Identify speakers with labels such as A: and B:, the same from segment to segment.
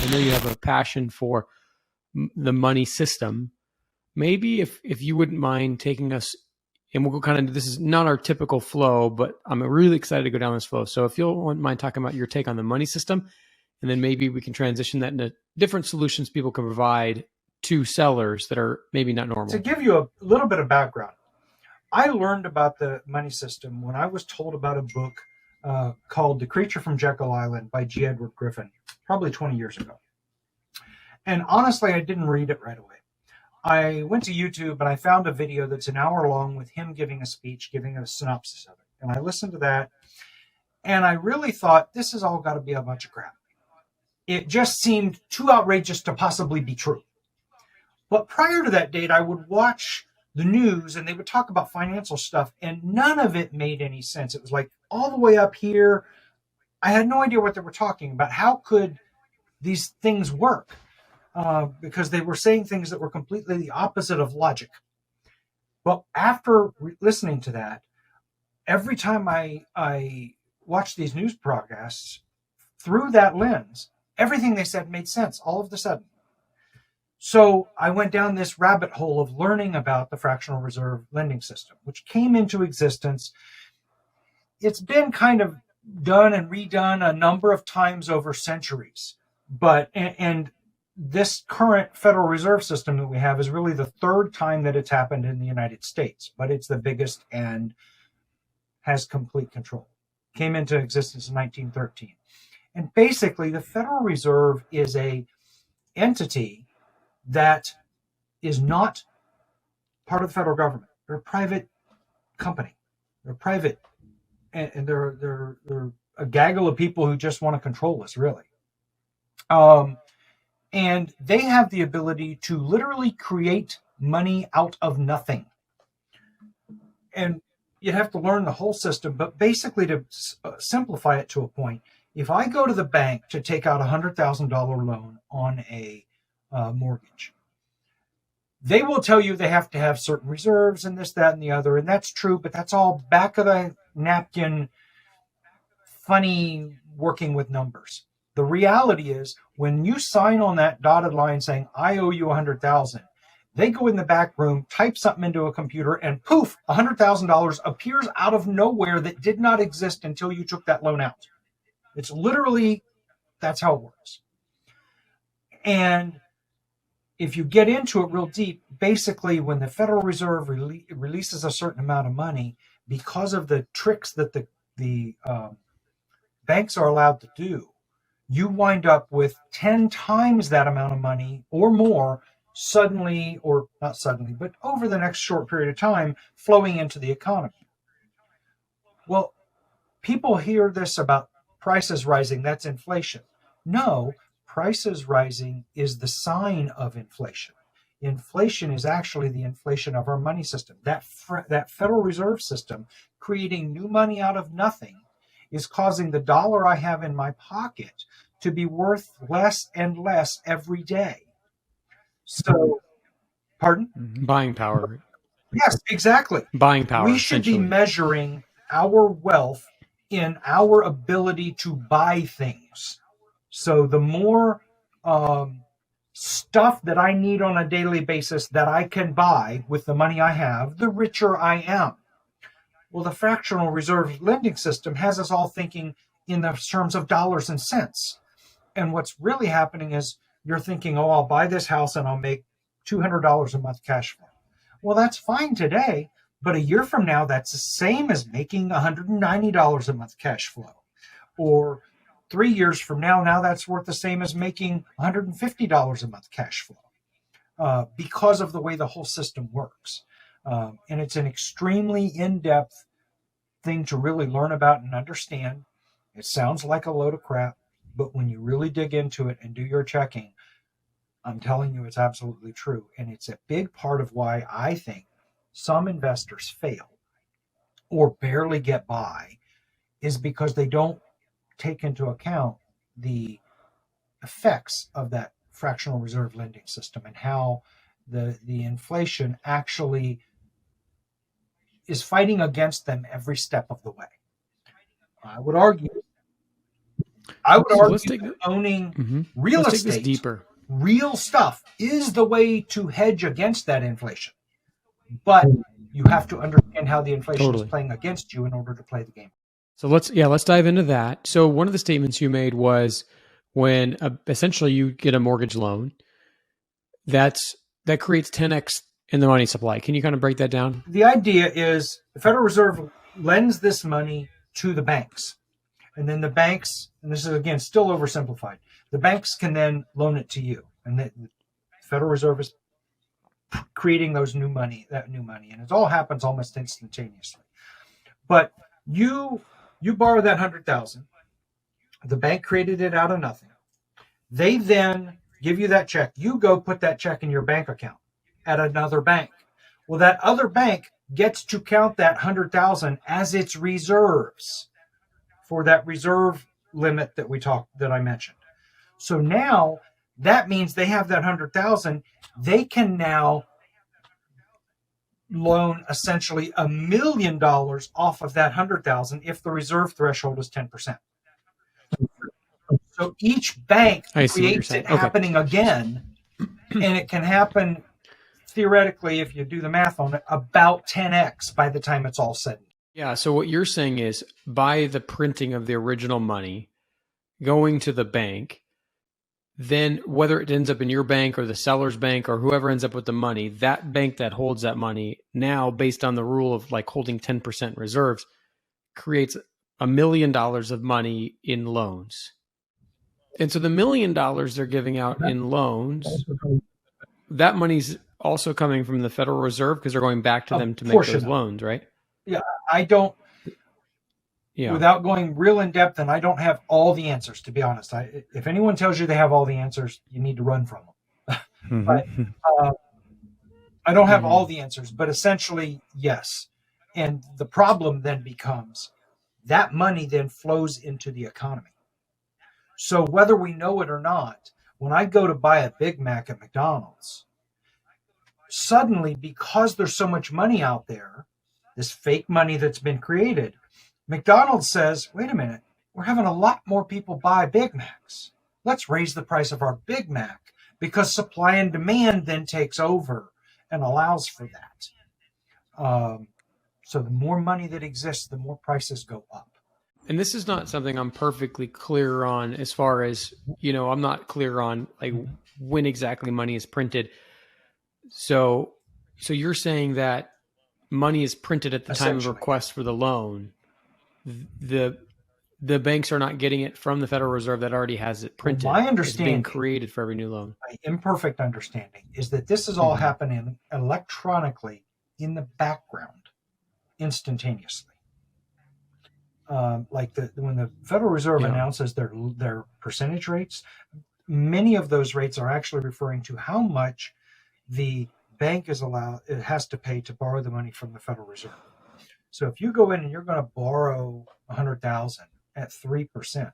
A: I know you have a passion for the money system. Maybe if you wouldn't mind taking us, and we'll go kind of, this is not our typical flow, but I'm really excited to go down this flow. So if you wouldn't mind talking about your take on the money system, and then maybe we can transition that into different solutions people can provide to sellers that are maybe not normal.
B: To give you a little bit of background, I learned about the money system when I was told about a book called The Creature from Jekyll Island by G. Edward Griffin, probably 20 years ago. And honestly, I didn't read it right away. I went to YouTube and I found a video that's an hour long with him giving a speech, giving a synopsis of it. And I listened to that, and I really thought, this has all got to be a bunch of crap. It just seemed too outrageous to possibly be true. But prior to that date, I would watch the news and they would talk about financial stuff, and none of it made any sense. It was like all the way up here. I had no idea what they were talking about. How could these things work? Because they were saying things that were completely the opposite of logic. But after listening to that, every time I watched these news broadcasts through that lens, everything they said made sense all of a sudden. So I went down this rabbit hole of learning about the fractional reserve lending system, which came into existence. It's been kind of done and redone a number of times over centuries. And this current Federal Reserve System that we have is really the third time that it's happened in the United States, but it's the biggest and has complete control. Came into existence in 1913. And basically, the Federal Reserve is a entity that is not part of the federal government. They're a private company. They're private, and they're a gaggle of people who just want to control us, really. And they have the ability to literally create money out of nothing. And you have to learn the whole system, but basically, to simplify it to a point, if I go to the bank to take out a $100,000 loan on a mortgage, they will tell you they have to have certain reserves and this, that, and the other. And that's true, but that's all back of the napkin, funny working with numbers. The reality is, when you sign on that dotted line saying, I owe you 100,000, they go in the back room, type something into a computer, and poof, $100,000 appears out of nowhere that did not exist until you took that loan out. It's literally, that's how it works. And if you get into it real deep, basically when the Federal Reserve releases a certain amount of money, because of the tricks that the banks are allowed to do, you wind up with 10 times that amount of money or more suddenly, or not suddenly, but over the next short period of time, flowing into the economy. Well, people hear this about prices rising, that's inflation. No, prices rising is the sign of inflation. Inflation is actually the inflation of our money system. That Federal Reserve System creating new money out of nothing is causing the dollar I have in my pocket to be worth less and less every day. So, pardon?
A: Buying power.
B: Yes, exactly.
A: Buying power.
B: We should be measuring our wealth in our ability to buy things. So the more stuff that I need on a daily basis that I can buy with the money I have, the richer I am. Well, the fractional reserve lending system has us all thinking in the terms of dollars and cents. And what's really happening is you're thinking, oh, I'll buy this house and I'll make $200 a month cash flow. Well, that's fine today, but a year from now, that's the same as making $190 a month cash flow. Or 3 years from now that's worth the same as making $150 a month cash flow because of the way the whole system works. And it's an extremely in-depth thing to really learn about and understand. It sounds like a load of crap, but when you really dig into it and do your checking, I'm telling you it's absolutely true. And it's a big part of why I think some investors fail or barely get by, is because they don't take into account the effects of that fractional reserve lending system and how the inflation actually is fighting against them every step of the way. I would argue. I would
A: So let's
B: argue
A: take
B: that owning
A: mhm.
B: real
A: Let's take this
B: estate,
A: deeper.
B: real stuff, is the way to hedge against that inflation. But you have to understand how the inflation is
A: Totally.
B: playing against you in order to play the game.
A: So let's dive into that. So one of the statements you made was when essentially you get a mortgage loan, that creates 10x in the money supply. Can you kind of break that down?
B: The idea is the Federal Reserve lends this money to the banks. And then the banks, and this is again still oversimplified, the banks can then loan it to you. And the Federal Reserve is creating that new money. And it all happens almost instantaneously. But you borrow that 100,000. The bank created it out of nothing. They then give you that check. You go put that check in your bank account at another bank. Well, that other bank gets to count that 100,000 as its reserves for that reserve limit that I mentioned. So now that means they have that 100,000. They can now loan essentially $1 million off of that 100,000 if the reserve threshold is 10%. So each bank creates it happening again, and it can happen theoretically, if you do the math on it, about 10x by the time it's all said.
A: Yeah. So what you're saying is by the printing of the original money going to the bank, then whether it ends up in your bank or the seller's bank or whoever ends up with the money, that bank that holds that money now, based on the rule of like holding 10% reserves, creates $1 million of money in loans. And so the $1 million they're giving out in loans, that money's also coming from the Federal Reserve because they're going back to them to make those loans, right?
B: Yeah, I don't. Yeah. Without going real in depth, and I don't have all the answers, to be honest. If anyone tells you they have all the answers, you need to run from them. But I don't have all the answers, but essentially, yes. And the problem then becomes that money then flows into the economy. So whether we know it or not, when I go to buy a Big Mac at McDonald's, suddenly, because there's so much money out there, this fake money that's been created, McDonald's says, wait a minute, we're having a lot more people buy Big Macs. Let's raise the price of our Big Mac, because supply and demand then takes over and allows for that. So the more money that exists, the more prices go up.
A: And this is not something I'm perfectly clear on as far as, I'm not clear on like when exactly money is printed. So you're saying that money is printed at the time of request for the loan. The banks are not getting it from the Federal Reserve that already has it printed.
B: Well, my understanding,
A: it's being created for every new loan.
B: My imperfect understanding is that this is all happening electronically in the background, instantaneously. Like when the Federal Reserve announces their percentage rates, many of those rates are actually referring to how much the bank it has to pay to borrow the money from the Federal Reserve. So if you go in and you're going to borrow 100,000 at 3%,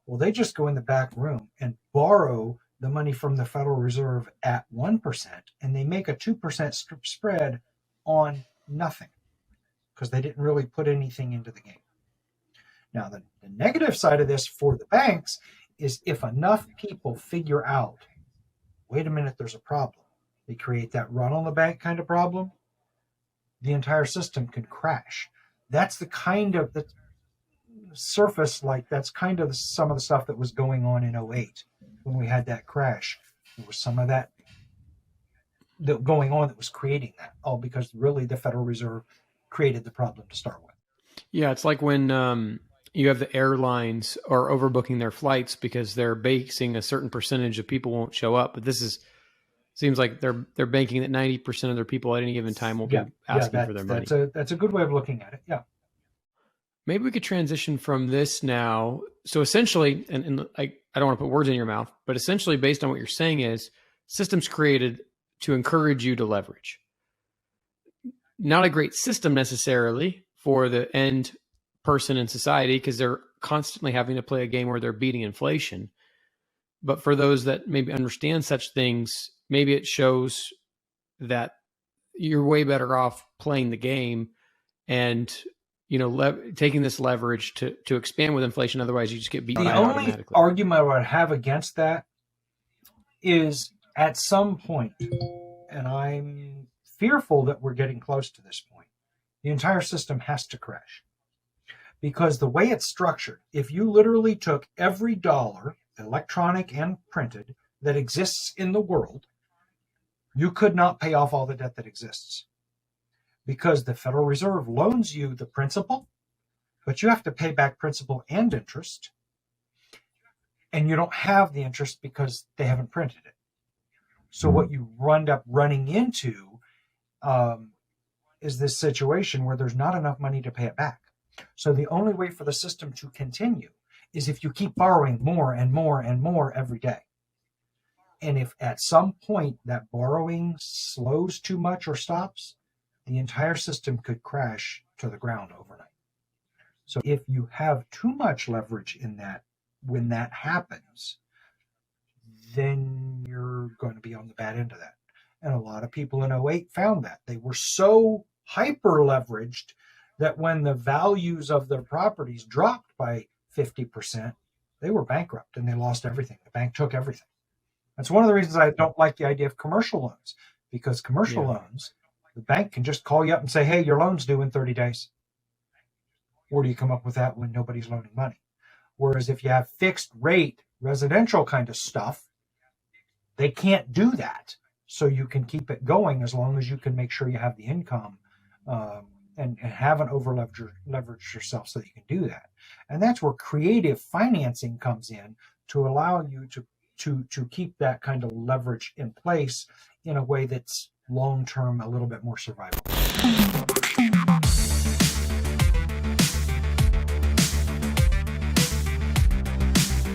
B: well, they just go in the back room and borrow the money from the Federal Reserve at 1%, and they make a 2% spread on nothing because they didn't really put anything into the game. Now, the negative side of this for the banks is if enough people figure out, wait a minute, there's a problem. They create that run on the bank kind of problem, the entire system can crash. That's the kind of the surface, like that's kind of some of the stuff that was going on in 2008 when we had that crash. There was some of that going on that was creating that, all because really the Federal Reserve created the problem to start with.
A: Yeah, it's like when you have the airlines are overbooking their flights because they're basing a certain percentage of people won't show up. But this seems like they're banking that 90% of their people at any given time will be asking for their money.
B: That's a good way of looking at it. Yeah.
A: Maybe we could transition from this now. So essentially, and I don't want to put words in your mouth, but essentially based on what you're saying is systems created to encourage you to leverage. Not a great system necessarily for the end person in society because they're constantly having to play a game where they're beating inflation. But for those that maybe understand such things, maybe it shows that you're way better off playing the game and taking this leverage to expand with inflation. Otherwise, you just get beaten
B: The
A: by it
B: only
A: automatically.
B: argument I would have against that is at some point, and I'm fearful that we're getting close to this point, the entire system has to crash. Because the way it's structured, if you literally took every dollar, electronic and printed, that exists in the world, you could not pay off all the debt that exists. Because the Federal Reserve loans you the principal, but you have to pay back principal and interest. And you don't have the interest because they haven't printed it. So what you end up running into is this situation where there's not enough money to pay it back. So the only way for the system to continue is if you keep borrowing more and more and more every day. And if at some point that borrowing slows too much or stops, the entire system could crash to the ground overnight. So if you have too much leverage in that, when that happens, then you're going to be on the bad end of that. And a lot of people in 2008 found that. They were so hyper leveraged that when the values of their properties dropped by 50%, they were bankrupt and they lost everything. The bank took everything. That's one of the reasons I don't like the idea of commercial loans, because commercial loans, the bank can just call you up and say, hey, your loan's due in 30 days. Where do you come up with that when nobody's loaning money? Whereas if you have fixed rate residential kind of stuff, they can't do that. So you can keep it going as long as you can make sure you have the income and haven't over leveraged yourself so that you can do that. And that's where creative financing comes in to allow you to keep that kind of leverage in place in a way that's long-term, a little bit more survivable.